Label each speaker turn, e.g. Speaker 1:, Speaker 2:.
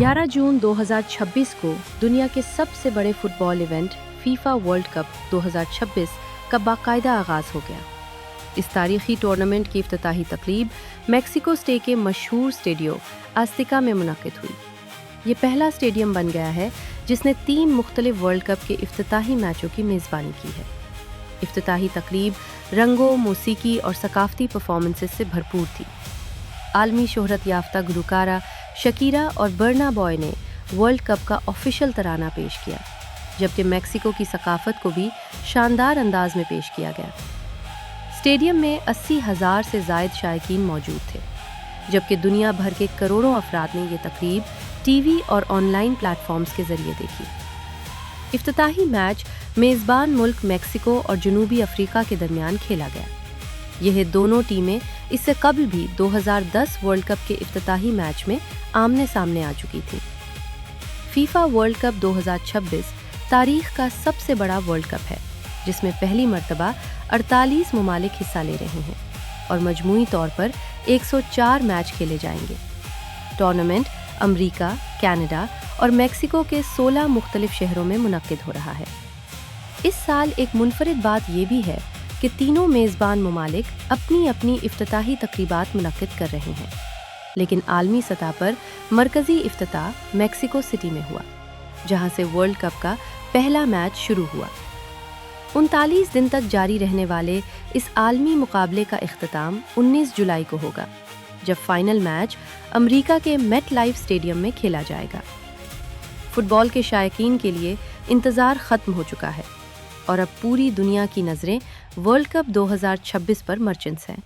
Speaker 1: 11 जून 2026 को दुनिया के सबसे बड़े football event FIFA world cup 2026 का बाकायदा आगाज़ हो गया। इस तारीखी टूर्नामेंट की इफ्तिताही तकरीब मेक्सिको सिटी के मशहूर स्टेडियो आस्तिका में मुनक्किद हुई। ये पहला स्टेडियम बन गया है जिसने 3 मुख्तलिफ वर्ल्ड कप के इफ्तिताही मैचों की मेज़बानी की है। इफ्तिताही तकरीब रंगों, मौसीकी और सकाफती परफॉर्मेंसेस से भरपूर थी। आलमी शोहरत याफ्ता गुलकारा शकीरा और बर्ना बॉय ने वर्ल्ड कप का ऑफिशियल तराना पेश किया, जबकि मेक्सिको की सकाफत को भी शानदार अंदाज में पेश किया गया। स्टेडियम में 80,000 से ज़ायद शायकीन मौजूद थे, जबकि दुनिया भर के करोड़ों अफराद ने ये तकरीब टीवी और ऑनलाइन प्लेटफॉर्म्स के ज़रिए देखी। इफ्तिताही मैच मेज़बान मुल्क मेक्सिको और जनूबी अफ्रीका के दरमियान खेला गया। यह दोनों टीमें इससे कबल भी 2010 वर्ल्ड कप के इफ्तिताही मैच में आमने सामने आ चुकी थीं। फीफा वर्ल्ड कप 2026 तारीख का सबसे बड़ा वर्ल्ड कप है, जिसमें पहली मर्तबा 48 मुमालिक हिस्सा ले रहे हैं और मजमूई तौर पर 104 मैच खेले जाएंगे। टूर्नामेंट अमरीका, कनाडा और मेक्सिको के 16 मुख्तलिफ शहरों में मुनक्किद हो रहा है। इस साल एक मुनफरिद बात यह भी है कि तीनों मेज़बान मुमालिक अपनी अपनी इफ्तिताही तकरीबात मुनक्किद कर रहे हैं, लेकिन आलमी सतह पर मरकज़ी इफ्तिताह मेक्सिको सिटी में हुआ, जहां से वर्ल्ड कप का पहला मैच शुरू हुआ। 39 दिन तक जारी रहने वाले इस आलमी मुकाबले का इख्तिताम 19 जुलाई को होगा, जब फाइनल मैच अमरीका के मेट लाइफ स्टेडियम में खेला जाएगा। फुटबॉल के शायकीन के लिए इंतज़ार ख़त्म हो चुका है और अब पूरी दुनिया की नज़रें वर्ल्ड कप 2026 पर मर्चेंट्स हैं।